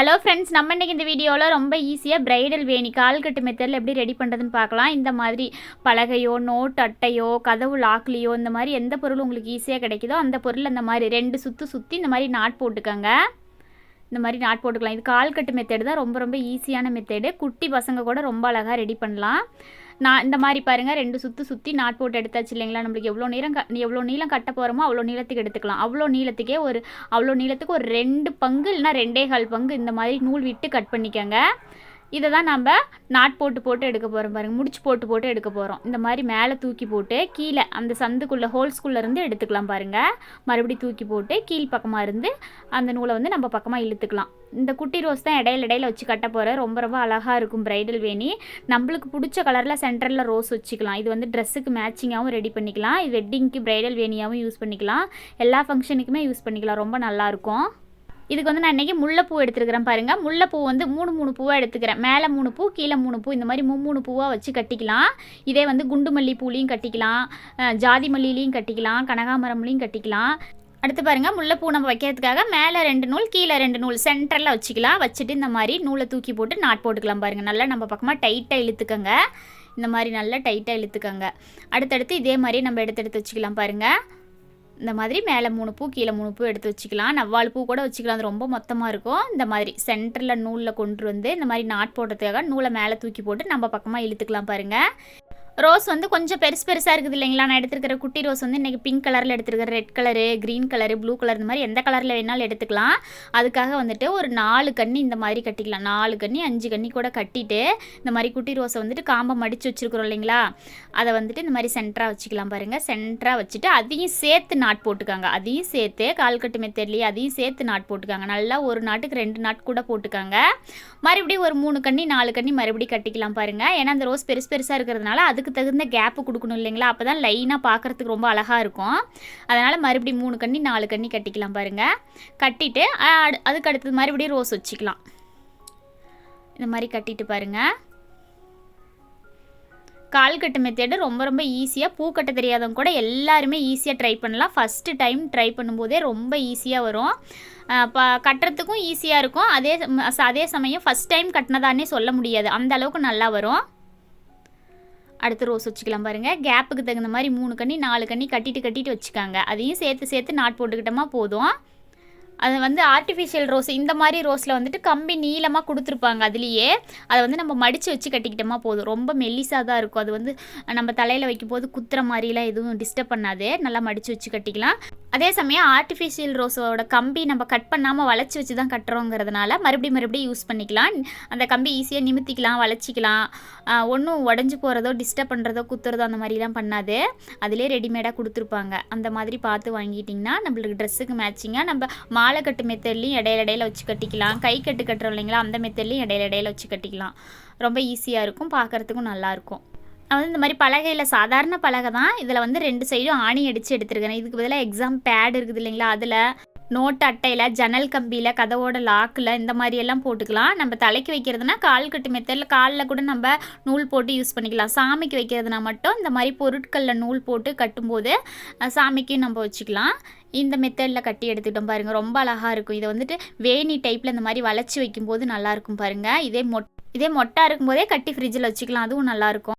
Hello friends, நம்ம இன்றைக்கி இந்த வீடியோவில் ரொம்ப ஈஸியாக பிரைடல் வேணி கால்கட்டு மெத்தடில் எப்படி ரெடி பண்ணுறதுன்னு பார்க்கலாம். இந்த மாதிரி பலகையோ நோட் அட்டையோ கதவு லாக்லேயோ இந்த மாதிரி எந்த பொருள் உங்களுக்கு ஈஸியாக கிடைக்குதோ அந்த பொருள் அந்த மாதிரி 2 சுற்றி இந்த மாதிரி நாட் போட்டுக்கோங்க. இந்த மாதிரி நாட் போட்டுக்கலாம். இது கால்கட்டு மெத்தேடு தான், ரொம்ப ரொம்ப ஈஸியான மெத்தேடு. குட்டி பசங்க கூட ரொம்ப அழகாக ரெடி பண்ணலாம். நான் இந்த மாதிரி பாருங்கள், 2 சுற்றி நாட் போட்டு எடுத்தாச்சு இல்லைங்களா. நம்மளுக்கு எவ்வளோ நீளம் கட்ட போகிறோமோ அவ்வளோ நீளத்துக்கு எடுத்துக்கலாம். அவ்வளோ நீளத்துக்கு ஒரு 2 பங்கு இல்லைனா 2.25 பங்கு இந்த மாதிரி நூல் விட்டு கட் பண்ணிக்கோங்க. இதை தான் நம்ம நாட் போட்டு எடுக்க போகிறோம் பாருங்கள். முடிச்சு போட்டு எடுக்க போகிறோம். இந்த மாதிரி மேலே தூக்கி போட்டு கீழே அந்த சந்துக்குள்ளே ஹோல்ஸ்குள்ளே இருந்து எடுத்துக்கலாம் பாருங்கள். மறுபடியும் தூக்கி போட்டு கீழ் பக்கமாக இருந்து அந்த நூலை வந்து நம்ம பக்கமாக இழுத்துக்கலாம். இந்த குட்டி ரோஸ் தான் இடையில வச்சு கட்ட போகிறேன். ரொம்ப ரொம்ப அழகாக இருக்கும் பிரைடல் வேணி. நம்மளுக்கு பிடிச்ச கலரில் சென்டரில் ரோஸ் வச்சுக்கலாம். இது வந்து ட்ரெஸ்ஸுக்கு மேட்சிங்காகவும் ரெடி பண்ணிக்கலாம். இது வெட்டிங்க்கு பிரைடல் வேணியாகவும் யூஸ் பண்ணிக்கலாம். எல்லா ஃபங்க்ஷனுக்குமே யூஸ் பண்ணிக்கலாம். ரொம்ப நல்லாயிருக்கும். இதுக்கு வந்து நான் இன்றைக்கி முல்லைப்பூ எடுத்துருக்கிறேன் பாருங்கள். முல்லைப்பூ வந்து 3 பூவாக எடுத்துக்கிறேன். மேலே 3 பூ, கீழே 3 பூ, இந்த மாதிரி 3 பூவாக வச்சு கட்டிக்கலாம். இதே வந்து குண்டு மல்லி பூலையும் கட்டிக்கலாம், ஜாதி மல்லிலையும் கட்டிக்கலாம், கனகாமரம்லையும் கட்டிக்கலாம். அடுத்து பாருங்கள், முல்லைப்பூ நம்ம வைக்கிறதுக்காக மேலே 2 நூல் கீழே 2 நூல் சென்டரில் வச்சுக்கலாம். வச்சுட்டு இந்த மாதிரி நூலை தூக்கி போட்டு நாட் போட்டுக்கலாம் பாருங்கள். நல்லா நம்ம பக்கமாக டைட்டாக இழுத்துக்கோங்க. இந்த மாதிரி நல்லா டைட்டாக இழுத்துக்கோங்க. அடுத்தடுத்து இதே மாதிரி நம்ம எடுத்து வச்சுக்கலாம் பாருங்கள். இந்த மாதிரி மேலே 3 பூ கீழே 3 பூ எடுத்து வச்சுக்கலாம். 4 பூ கூட வச்சுக்கலாம். அது ரொம்ப மொத்தமாக இருக்கும். இந்த மாதிரி சென்டரில் நூலில் கொண்டு வந்து இந்த மாதிரி நாட் போடுறதுக்காக நூலை மேலே தூக்கி போட்டு நம்ம பக்கமாக இழுத்துக்கலாம் பாருங்கள். ரோஸ் வந்து கொஞ்சம் பெருசாக இருக்குது இல்லைங்களா. நான் எடுத்துருக்கிற குட்டி ரோஸ் வந்து இன்றைக்கி பிங்க் கலரில் எடுத்துருக்கிற, red colour, green colour, blue colour, இந்த மாதிரி எந்த கலரில் வேணாலும் எடுத்துக்கலாம். அதுக்காக வந்துட்டு ஒரு 4 கன்னி இந்த மாதிரி கட்டிக்கலாம். 4 கன்னி 5 கன்னி கூட கட்டிட்டு இந்த மாதிரி குட்டி ரோஸை வந்துட்டு காம்பை மடித்து வச்சுருக்குறோம் இல்லைங்களா. அதை வந்துட்டு இந்த மாதிரி சென்டராக வச்சுக்கலாம் பாருங்கள். சென்டராக வச்சுட்டு அதையும் சேர்த்து நாட் போட்டுக்காங்க. அதையும் சேர்த்து கால்கட்டு மெத்தட்லேயே அதையும் சேர்த்து நாட் போட்டுக்காங்க. நல்லா ஒரு நாட்டுக்கு 2 நாட் கூட போட்டுக்காங்க. மறுபடியும் ஒரு 3 கன்னி 4 கன்னி மறுபடியும் கட்டிக்கலாம் பாருங்கள். ஏன்னா அந்த ரோஸ் பெருசாக இருக்கிறதுனால அதுக்கு தகுந்த கேப்பு கொடுக்கணும் இல்லைங்களா. அப்போ தான் லைனாக பார்க்குறதுக்கு ரொம்ப அழகாக இருக்கும். அதனால் மறுபடியும் 3 கன்னி 4 கன்னி கட்டிக்கலாம் பாருங்கள். கட்டிட்டு அதுக்கு அடுத்தது மறுபடியும் ரோஸ் வச்சுக்கலாம். இந்த மாதிரி கட்டிட்டு பாருங்கள். கால்கட்டு மெத்தேடு ரொம்ப ரொம்ப ஈஸியாக, பூ கட்ட தெரியாதவங்க கூட எல்லாருமே ஈஸியாக ட்ரை பண்ணலாம். ஃபஸ்ட்டு டைம் ட்ரை பண்ணும்போதே ரொம்ப ஈஸியாக வரும். கட்டுறதுக்கும் ஈஸியாக இருக்கும். அதே சமயம் ஃபஸ்ட் டைம் கட்டினதானே சொல்ல முடியாது, அந்த அளவுக்கு நல்லா வரும். அடுத்து ரோஸ் வச்சுக்கலாம் பாருங்கள். கேப்புக்கு தகுந்த மாதிரி 3 கன்னி 4 கன்னி கட்டிட்டு வச்சுக்காங்க. அதையும் சேர்த்து நாட் போட்டுக்கிட்டோமா போதும். அது வந்து ஆர்டிஃபிஷியல் ரோஸ், இந்த மாதிரி ரோஸில் வந்துட்டு கம்பி நீளமாக கொடுத்துருப்பாங்க. அதுலேயே அதை வந்து நம்ம மடித்து வச்சு கட்டிக்கிட்டோமா போதும். ரொம்ப மெல்லிசாக தான் இருக்கும். அது வந்து நம்ம தலையில் வைக்கும்போது குத்துற மாதிரிலாம் எதுவும் டிஸ்டர்ப் பண்ணாது. நல்லா மடித்து வச்சு கட்டிக்கலாம். அதே சமயம் ஆர்டிஃபிஷியல் ரோஸோட கம்பி நம்ம கட் பண்ணாமல் வளைச்சி வச்சு தான் கட்டுறோங்கிறதுனால மறுபடியும் யூஸ் பண்ணிக்கலாம். அந்த கம்பி ஈஸியாக நிமித்திக்கலாம், வளைச்சிக்கலாம். ஒன்றும் உடஞ்சி போகிறதோ டிஸ்டர்ப் பண்ணுறதோ குத்துறதோ அந்த மாதிரிலாம் பண்ணாது. அதிலே ரெடிமேடாக கொடுத்துருப்பாங்க. அந்த மாதிரி பார்த்து வாங்கிட்டிங்கன்னா நம்மளுக்கு ட்ரெஸ்ஸுக்கு மேட்சிங்காக நம்ம மாலை கட்டு மெத்தட்லையும் இடையில வச்சு கட்டிக்கலாம். கை கட்டு கட்டுறோம் இல்லைங்களா, அந்த மெத்தட்லையும் இடையில வச்சு கட்டிக்கலாம். ரொம்ப ஈஸியாக இருக்கும், பார்க்குறதுக்கும் நல்லாயிருக்கும். நான் வந்து இந்த மாதிரி பலகையில் சாதாரண பலகை தான். இதில் வந்து 2 சைடும் ஆணி அடித்து எடுத்துருக்கேன். இதுக்கு பதிலாக எக்ஸாம் பேட் இருக்குது இல்லைங்களா, அதில் நோட்டு அட்டையில், ஜன்னல் கம்பியில், கதவோட லாக்கில் இந்த மாதிரியெல்லாம் போட்டுக்கலாம். நம்ம தலைக்கு வைக்கிறதுனா கால்கட்டு மெத்தடில் காலில் கூட நம்ம நூல் போட்டு யூஸ் பண்ணிக்கலாம். சாமிக்கு வைக்கிறதுனா மட்டும் இந்த மாதிரி பொருட்களில் நூல் போட்டு கட்டும்போது சாமிக்கும் நம்ம வச்சுக்கலாம். இந்த மெத்தடில் கட்டி எடுத்துக்கிட்டோம் பாருங்கள். ரொம்ப அழகாக இருக்கும். இதை வந்துட்டு வேணி டைப்பில் இந்த மாதிரி வளைச்சி வைக்கும்போது நல்லாயிருக்கும் பாருங்கள். இதே மொட்டாக இருக்கும்போதே கட்டி ஃப்ரிட்ஜில் வச்சுக்கலாம். அதுவும் நல்லாயிருக்கும்.